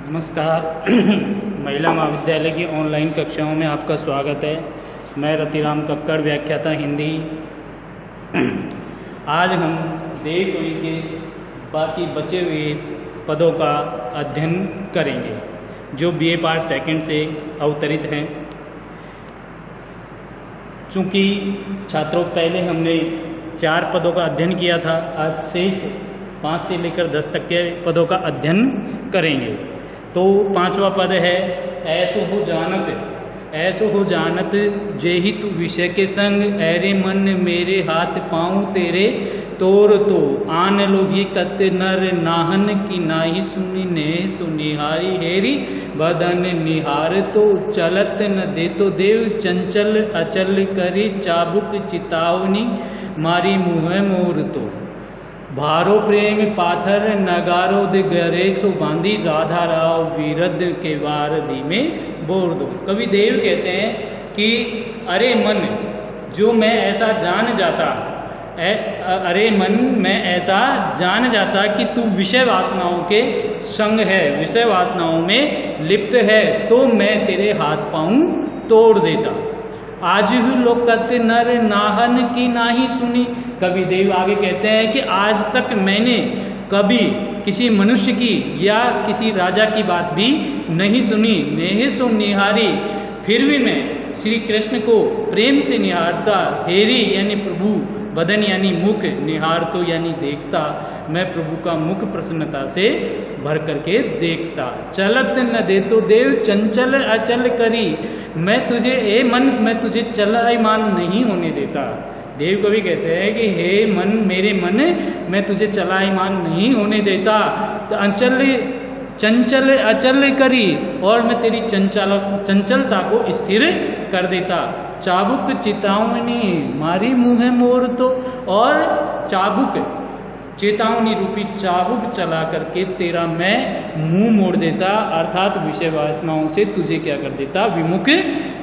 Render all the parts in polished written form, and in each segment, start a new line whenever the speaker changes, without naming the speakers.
नमस्कार। महिला महाविद्यालय की ऑनलाइन कक्षाओं में आपका स्वागत है। मैं रतिराम कक्कड़, व्याख्याता हिंदी। आज हम देव कवि के बाकी बचे हुए पदों का अध्ययन करेंगे जो बीए पार्ट सेकंड से अवतरित हैं। चूँकि छात्रों पहले हमने 4 पदों का अध्ययन किया था, आज शेष 5 से लेकर 10 तक के पदों का अध्ययन करेंगे। तो 5वां पद है ऐसो हो जानत जेहि तू विषय के संग, ऐरे मन मेरे हाथ पाँव तेरे तोर तो आन लोगी कत नर नाहन की नाही सुनी ने सुनिहारी हेरी बदन निहार तो चलत न दे तो देव चंचल अचल करी चाबुक चितावनी मारी मुँह मोर तो भारो प्रेम पाथर नगारो दिगरे सो बांधी राधा राव वीरद के वारदी में बोर दो। कवि देव कहते हैं कि अरे मन जो मैं ऐसा जान जाता, अरे मन मैं ऐसा जान जाता कि तू विषय वासनाओं के संग है, विषय वासनाओं में लिप्त है, तो मैं तेरे हाथ पाँव तोड़ देता। आज ही लोकत नर नाहन की नाही सुनी। कवि देव आगे कहते हैं कि आज तक मैंने कभी किसी मनुष्य की या किसी राजा की बात भी नहीं सुनी। नेह सो निहारी, फिर भी मैं श्री कृष्ण को प्रेम से निहारता। हेरी यानी प्रभु, बदन यानी मुख, निहार तो यानी देखता। मैं प्रभु का मुख प्रसन्नता से भर करके देखता। चलत न दे तो देव चंचल अचल करी, मैं तुझे ए मन मैं तुझे चलायमान नहीं होने देता। देव कवि कहते हैं कि हे मन, मेरे मन, मैं तुझे चलायमान नहीं होने देता। तो चंचल अचल करी, और मैं तेरी चंचलता को स्थिर कर देता। चाबुक चितावनी मारी मुँह मोर तो, और चाबुक चेतावनी रूपी चाबुक चला करके तेरा मैं मुंह मोड़ देता, अर्थात विषय वासनाओं से तुझे क्या कर देता, विमुख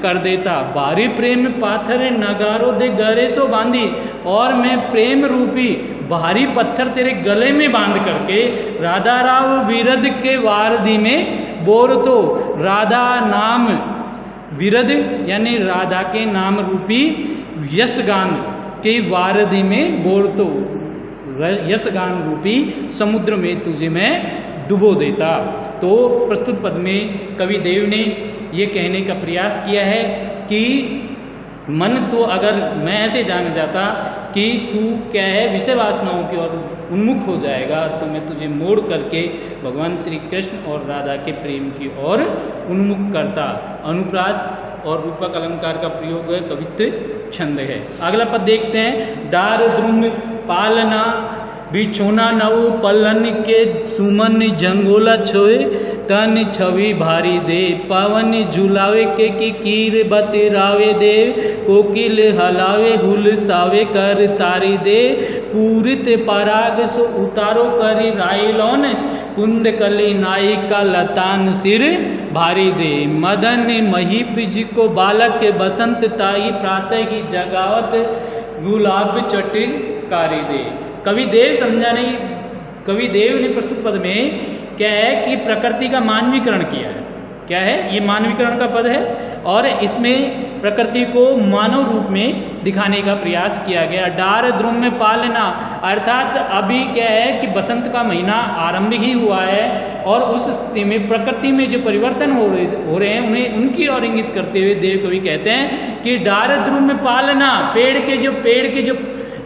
कर देता। बारी प्रेम पाथर नगारो दे गरे सो बांधी, और मैं प्रेम रूपी भारी पत्थर तेरे गले में बांध करके राधा राव वीरद के वारदी में बोर तो। राधा नाम विरद यानी राधा के नाम रूपी यशगान के वारदी में बोर तो, यशगान रूपी समुद्र में तुझे मैं डुबो देता। तो प्रस्तुत पद में कवि देव ने ये कहने का प्रयास किया है कि मन तो अगर मैं ऐसे जान जाता कि तू क्या है, विषय वासनाओं की ओर उन्मुख हो जाएगा, तो मैं तुझे मोड़ करके भगवान श्री कृष्ण और राधा के प्रेम की ओर उन्मुख करता। अनुप्रास और रूपक अलंकार का प्रयोग है, कवित्व छंद है। अगला पद देखते हैं। डार द्रुम पालना बिछोना नव पलन के सुमन जंगोला छोए, तन छवि भारी दे पवन झुलावे के कीर बतरावे दे, कोकिल हलावे हुल सावे कर तारी दे, पूरित पराग सो उतारो करी राइलोन, कुंद कली नायिका लतान सिर भारी दे, मदन महीप जी को बालक के बसंत ताई प्रातः की जगावत गुलाब चटिल कारी दे। कवि देव समझाने, कवि देव ने प्रस्तुत पद में क्या है कि प्रकृति का मानवीकरण किया है। क्या है ये? मानवीकरण का पद है, और इसमें प्रकृति को मानव रूप में दिखाने का प्रयास किया गया। डार द्रुम में पालना, अर्थात अभी क्या है कि बसंत का महीना आरंभ ही हुआ है, और उस स्थिति में प्रकृति में जो परिवर्तन हो रहे हैं उन्हें उनकी ओर इंगित करते हुए देव कवि कहते हैं कि डार द्रुम में पालना, पेड़ के जो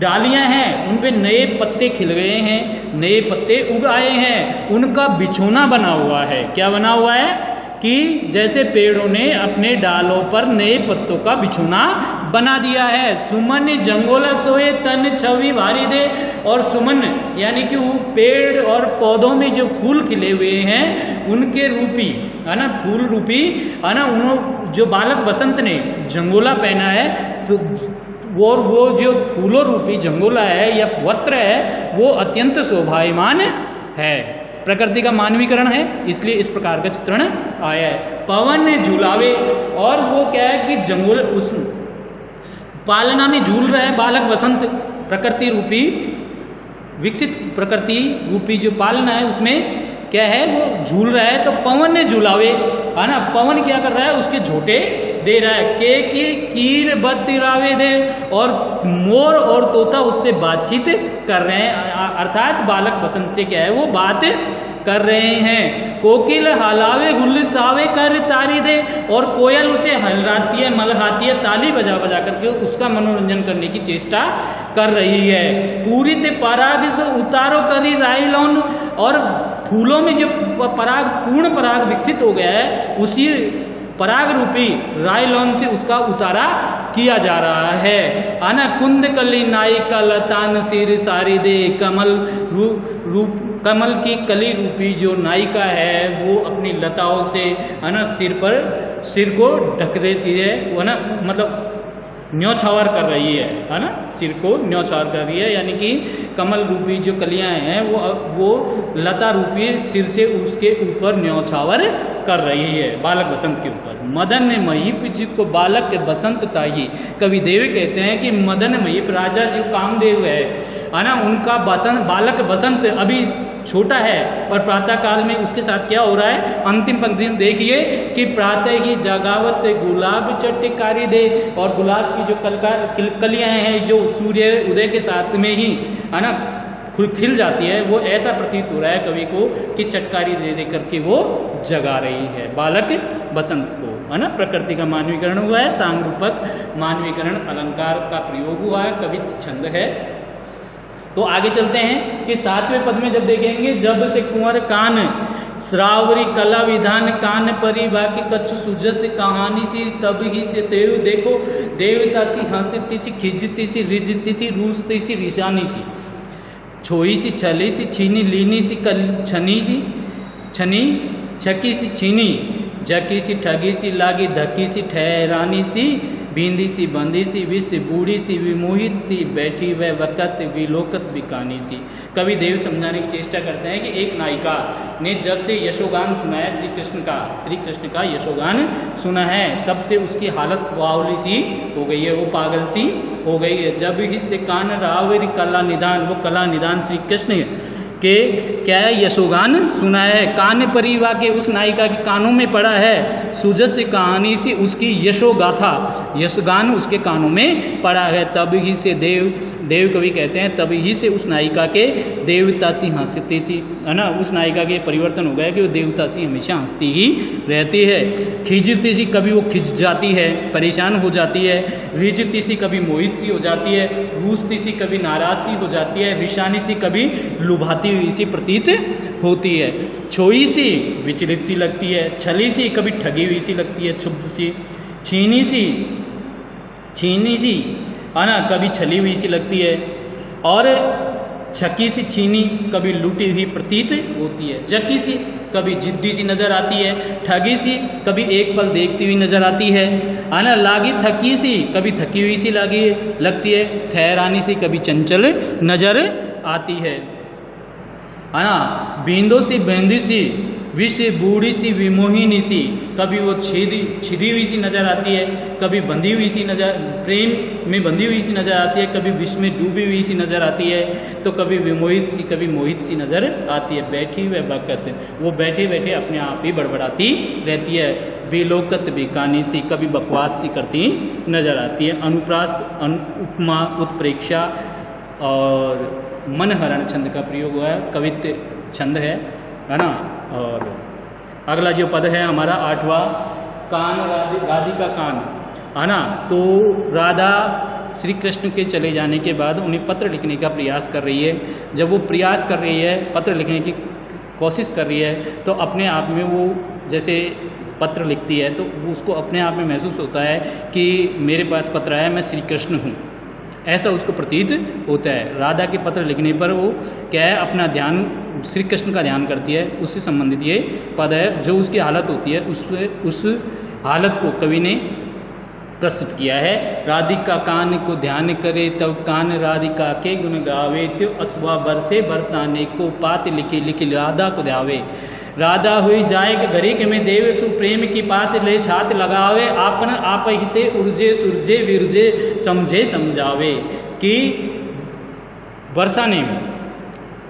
डालियां हैं उन पे नए पत्ते खिल गए हैं, नए पत्ते उग आए हैं, उनका बिछोना बना हुआ है। क्या बना हुआ है कि जैसे पेड़ों ने अपने डालों पर नए पत्तों का बिछोना बना दिया है। सुमन जंगोला सोए तन छवि भारी दे, और सुमन यानी कि वो पेड़ और पौधों में जो फूल खिले हुए हैं उनके रूपी है ना, फूल रूपी है ना, उन्होंने जो बालक बसंत ने जंगोला पहना है, तो वो जो फूलों रूपी जंगोला है या वस्त्र है वो अत्यंत शोभायमान है। प्रकृति का मानवीकरण है, इसलिए इस प्रकार का चित्रण आया है। पवन झूलावे, और वो क्या है कि जंगल उस पालना में झूल रहा है बालक बसंत, प्रकृति रूपी विकसित प्रकृति रूपी जो पालना है उसमें क्या है, वो झूल रहा है तो पवन ने झुलावे, है ना। पवन क्या कर रहा है, उसके झोटे दे रहा है। के की कीर बतिरावे दे, और मोर और तोता उससे बातचीत कर रहे हैं, अर्थात बालक बसंत से क्या है वो बात कर रहे हैं। कोकिल हलावे गुलसावे कर तारी दे, और कोयल उसे हलराती है, मलहाती है, ताली बजा बजा करके उसका मनोरंजन करने की चेष्टा कर रही है। पूरी ते पराग से उतारो करी राइलौन, और फूलों में जो पराग, पूर्ण पराग विकसित हो गया है, उसी पराग रूपी राइलॉन से उसका उतारा किया जा रहा है। आना कुंद कली नायिका लतान सिर सारी दे, कमल रूप कमल की कली रूपी जो नायिका है वो अपनी लताओं से, है ना, सिर को ढक देती है, वो ना, मतलब न्योछावर कर रही है ना, सिर को न्योछावर कर रही है, यानी कि कमल रूपी जो कलियां हैं वो लता रूपी सिर से उसके ऊपर न्योछावर कर रही है, बालक बसंत के ऊपर। मदन महीप जी को बालक बसंत ताही, कवि देव कहते हैं कि मदन महीप राजा जो कामदेव है ना, उनका बसंत, बालक बसंत अभी छोटा है, और प्रातः काल में उसके साथ क्या हो रहा है, अंतिम पंक्ति में देखिए कि प्रातः ही जगावत गुलाब चटकारी दे, और गुलाब की जो कलियां हैं जो सूर्य उदय के साथ में ही, है ना, खिल जाती है, वो ऐसा प्रतीत हो रहा है कवि को कि चटकारी दे दे करके वो जगा रही है बालक बसंत को, है ना। प्रकृति का मानवीकरण हुआ है, सांग रूपक मानवीकरण अलंकार का प्रयोग हुआ है, कवि छंद है। तो आगे चलते हैं कि 7वें पद में जब देखेंगे, जब ते कुंवर कान श्रावरी कला विधान कान परी बाकी कच्छ सुजस कहानी सी, तब ही से तेरु देखो देवता सी हंसती सी खिजती सी रिजती थी रूसती सी रिशानी सी, छोई सी छली सी छीनी लीनी सी कल छनी सी छनी छकी सी छीनी, जकी सी ठगी सी लागी धकी सी ठहरानी सी, बींदी सी बंदी सी विष बूढ़ी सी विमोहित सी, बैठी वह वक़्त विलोकत बिकानी सी। कवि देव समझाने की चेष्टा करते हैं कि एक नायिका ने जब से यशोगान सुना है श्री कृष्ण का यशोगान सुना है, तब से उसकी हालत बावली सी हो गई है, वो पागल सी हो गई है। जब ही से कान रावरी कला निदान, वो कला निदान श्री कृष्ण के क्या है यशोगान सुना है, कान परिवा के उस नायिका के कानों में पड़ा है, सुजस कहानी सी उसकी यशोगाथा, यशगान उसके कानों में पड़ा है। तब ही से देव कवि कहते हैं, तब ही से उस नायिका के देवता सी हंसती थी, है ना, उस नायिका के परिवर्तन हो गया कि वो देवता सी हमेशा हंसती ही रहती है। खिजती सी कभी वो खिंच जाती है, परेशान हो जाती है, रिजती सी कभी मोहित सी हो जाती है, रूसती सी कभी नाराज सी हो जाती है, विशानी सी कभी लुभाती हुई सी प्रतीत होती है, छोई सी विचलित सी लगती है, छली सी कभी ठगी हुई सी लगती है, क्षुब्ध सी छीनी सी है ना, कभी छली हुई सी लगती है, और छकी सी छीनी कभी लूटी हुई प्रतीत होती है, जकी सी कभी जिद्दी सी नजर आती है, ठगी सी कभी एक पल देखती हुई नजर आती है ना, लागी थकी सी कभी थकी हुई सी लगती है, ठहरानी सी कभी चंचल नजर आती है ना, बींदो सी बेंदी सी विष बूढ़ी सी विमोहिनी सी, कभी वो छिदी हुई सी नजर आती है, कभी बंधी हुई सी नजर, प्रेम में बंधी हुई सी नजर आती है, कभी विष में डूबी हुई सी नजर आती है, तो कभी विमोहित सी कभी मोहित सी नजर आती है। बैठी हुए बकत, वो बैठे बैठे अपने आप ही बड़बड़ाती रहती है, बेलोकत बेकानी सी कभी बकवास सी करती नजर आती है। अनुप्रास, उपमा, उत्प्रेक्षा और मनहरण छंद का प्रयोग हुआ है, कवित्व छंद है ना। और अगला जो पद है हमारा 8वां, कान राधिका कान, है ना। तो राधा श्री कृष्ण के चले जाने के बाद उन्हें पत्र लिखने का प्रयास कर रही है। जब वो प्रयास कर रही है, पत्र लिखने की कोशिश कर रही है, तो अपने आप में वो जैसे पत्र लिखती है तो उसको अपने आप में महसूस होता है कि मेरे पास पत्र आया, मैं श्री कृष्ण हूँ, ऐसा उसको प्रतीत होता है। राधा के पत्र लिखने पर वो क्या है, अपना ध्यान श्री कृष्ण का ध्यान करती है, उससे संबंधित ये पद है। जो उसकी हालत होती है उस हालत को कवि ने प्रस्तुत किया है। राधिका कान को ध्यान करे तब कान राधिका के गुण गावे, त्यो असवा बरसे बरसाने को पात लिखी लिखी राधा को ध्यावे। राधा हुई जाए के घरी के में देव सुप्रेम की पात ले छात लगावे, आपन आप ही से उर्जे सुरजे विरजे समझे समझावे। कि बरसाने में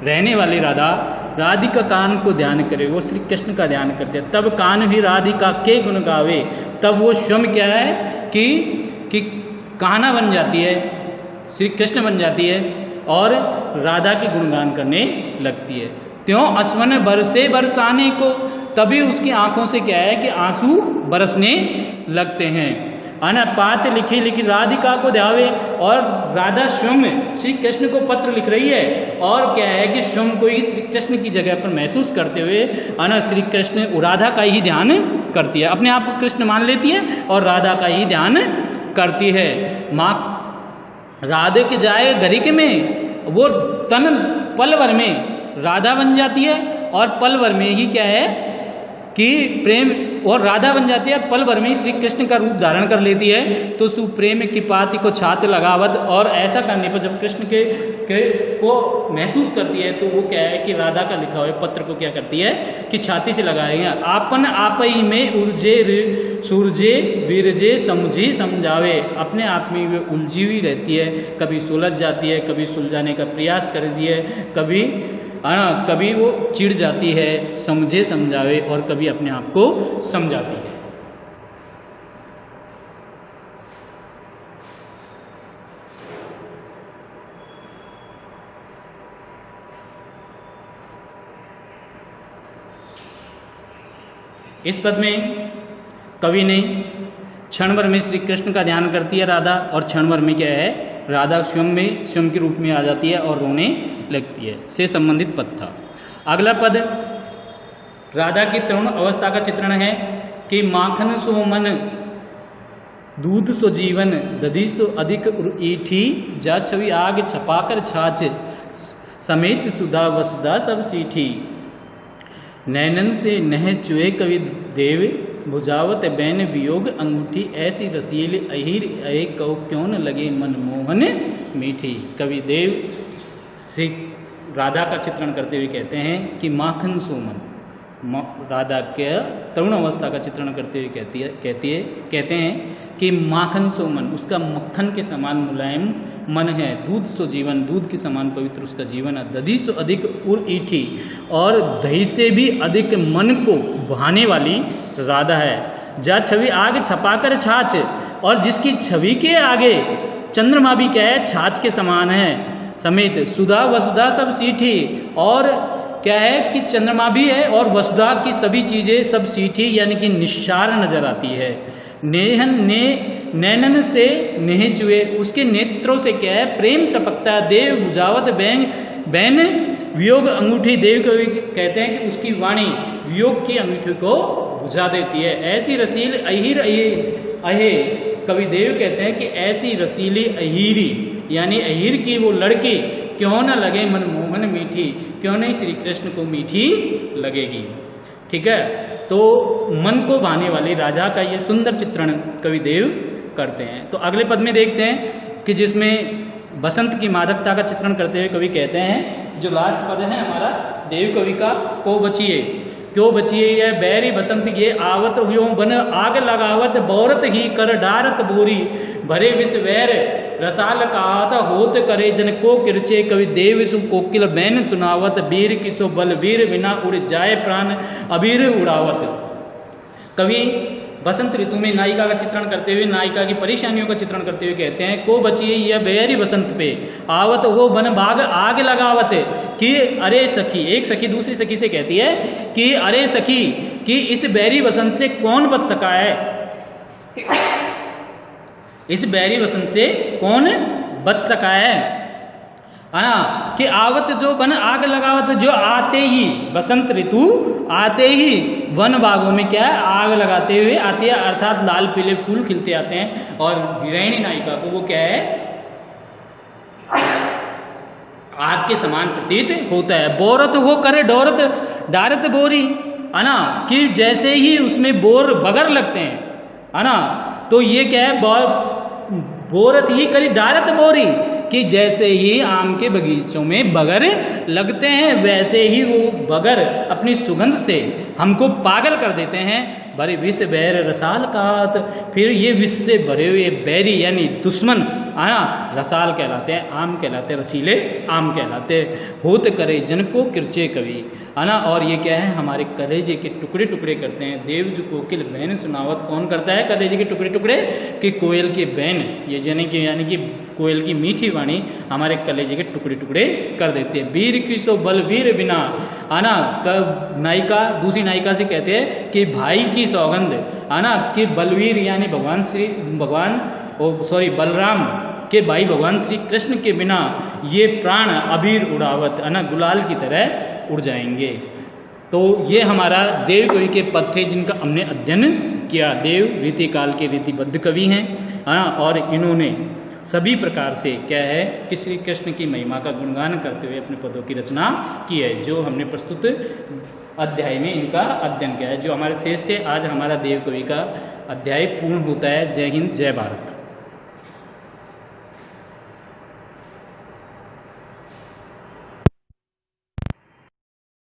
रहने वाली राधा राधिका कान को ध्यान करे, वो श्री कृष्ण का ध्यान करते हैं। तब कान भी राधिका के गुण गावे, तब वो स्वयं क्या है कि कान्हा बन जाती है, श्री कृष्ण बन जाती है और राधा की गुणगान करने लगती है। त्यों अश्वन बरसे बरसाने को, तभी उसकी आंखों से क्या है कि आंसू बरसने लगते हैं। अनपात लिखी लिखी राधिका को ध्यावे, और राधा स्वयं श्री कृष्ण को पत्र लिख रही है और क्या है कि स्वयं को ही श्री कृष्ण की जगह पर महसूस करते हुए श्री कृष्ण राधा का ही ध्यान करती है, अपने आप को कृष्ण मान लेती है और राधा का ही ध्यान करती है। माँ राधे के जाए गरिक में, वो तन पल भर में राधा बन जाती है और पल भर में ही क्या है कि प्रेम, और राधा बन जाती है, पल भर में श्री कृष्ण का रूप धारण कर लेती है। तो सुप्रेम की पाती को छात लगावत, और ऐसा करने पर जब कृष्ण के को महसूस करती है तो वो क्या है कि राधा का लिखा हुआ पत्र को क्या करती है कि छाती से लगा रही है। आपन आप ही में उर्जे सूरजे विरजे समझी समझावे, अपने आप में वे उलझी हुई रहती है, कभी सुलझ जाती है, कभी सुलझाने का प्रयास करती है, कभी वो चिढ़ जाती है, समझे समझावे, और कभी अपने आप को समझाती है। इस पद में कवि ने क्षण भर में श्री कृष्ण का ध्यान करती है राधा, और क्षण भर में क्या है राधा स्वयं के रूप में आ जाती है और रोने लगती है, से संबंधित पद था। अगला पद राधा की तरुण अवस्था का चित्रण है कि माखन सो मन दूध सो जीवन, दधी सो अधिक ईठी, जा छवि आग छपाकर छाछ, समेत सुधा वसुधा सब सीठी। नैनन से नह चुए कवि देव, बुझावत बैन वियोग अंगूठी, ऐसी रसीली अहिर अहे कहो क्यों न लगे मनमोहन मीठी। कवि देव श्री राधा का चित्रण करते हुए कहते हैं कि माखन सोमन, राधा के तरुण अवस्था का चित्रण करते हुए कहते हैं कि माखन सोमन, उसका मक्खन के समान मुलायम मन है, दूध सो जीवन, दूध के समान पवित्र उसका जीवन है, दधी सो अधिक उर ईठी, और दही से भी अधिक मन को बहाने वाली राधा है। जा छवि आग छपाकर छाछ, और जिसकी छवि के आगे चंद्रमा भी क्या है छाछ के समान है, समेत सुधा वसुधा सब सीठी, और क्या है कि चंद्रमा भी है और वसुधा की सभी चीज़ें सब सीठी यानी कि निस्सार नजर आती है। नैनन से नेह चुए, उसके नेत्रों से क्या है प्रेम टपकता है। देव बुझावत बैन वियोग अंगूठी, देव कवि कहते हैं कि उसकी वाणी वियोग की अंगूठी को बुझा देती है। ऐसी रसील अहिर अहे, कवि देव कहते हैं कि ऐसी रसीली अहिरी यानी अहिर की वो लड़की क्यों न लगे मनमोहन मीठी, क्यों नहीं श्री कृष्ण को मीठी लगेगी। ठीक है, तो मन को भाने वाली राजा का ये सुंदर चित्रण कवि देव करते हैं। तो अगले पद में देखते हैं कि जिसमें बसंत की मादकता का चित्रण करते हुए कवि कहते हैं, जो लास्ट पद है हमारा देव कवि का, को बचिए क्यों बचिए ये बैरी बसंत ये आवत हुयो बन आग लगावत, बौरत ही कर डारत बोरी, भरे विष वैर रसाल कात होत करे जन को किरचे, कवि देव सु कोकिल बैन सुनावत, वीर किसो बल वीर बिना उड़ जाए प्राण अबीर उड़ावत। कवि बसंत ऋतु में नायिका का चित्रण करते हुए नायिका की परेशानियों का चित्रण करते हुए कहते हैं, को बचिए यह बेरी बसंत पे आवत वो बन बाग आग लगावत, कि अरे सखी, एक सखी दूसरी सखी से कहती है कि अरे सखी कि इस बैरी बसंत से कौन बच सका है, इस बैरी बसंत से कौन बच सका है ना, कि आवत जो बन आग लगावत, जो आते ही बसंत ऋतु आते ही वन बागों में क्या है आग लगाते हुए आती है, अर्थात लाल पीले फूल खिलते आते हैं और हीरोइनी नायिका को वो क्या है आग के समान प्रतीत होता है। बोरत हो करे डोरत डारत बोरी, है ना, कि जैसे ही उसमें बोर बगर लगते हैं, है ना, तो ये क्या है बोरत ही करी डारत बोरी, कि जैसे ही आम के बगीचों में बगर लगते हैं वैसे ही वो बगर अपनी सुगंध से हमको पागल कर देते हैं। भरे विष बैर रसाल कात। फिर ये विष से भरे हुए बैरी यानी दुश्मन रसाल कहलाते हैं, आम कहलाते हैं, रसीले आम कहलाते हैं। होत करे जन को किरचे कवि, है ना। और ये क्या है, हमारे कलेजे के टुकड़े टुकड़े करते हैं। देव जो कोकिल बैन सुनावत, कौन करता है कलेजे के टुकड़े टुकड़े? कि कोयल के बैन, ये यानी कि कोयल की मीठी वाणी हमारे कलेजे के टुकड़े टुकड़े कर देते हैं। वीर की सो बलवीर बिना, है ना। कब नायिका दूसरी नायिका से कहते हैं कि भाई की सौगंध, है ना, कि बलवीर यानी बलराम के भाई भगवान श्री कृष्ण के बिना ये प्राण अबीर उड़ावत, है ना, गुलाल की तरह उड़ जाएंगे। तो ये हमारा देव कवि के पद थे जिनका हमने अध्ययन किया। देव रीतिकाल के रीतिबद्ध कवि हैं, हाँ, और इन्होंने सभी प्रकार से क्या है कि श्री कृष्ण की महिमा का गुणगान करते हुए अपने पदों की रचना की है, जो हमने प्रस्तुत अध्याय में इनका अध्ययन किया है। जो हमारे शेष थे, आज हमारा देव कवि का अध्याय पूर्ण होता है। जय हिंद, जय भारत।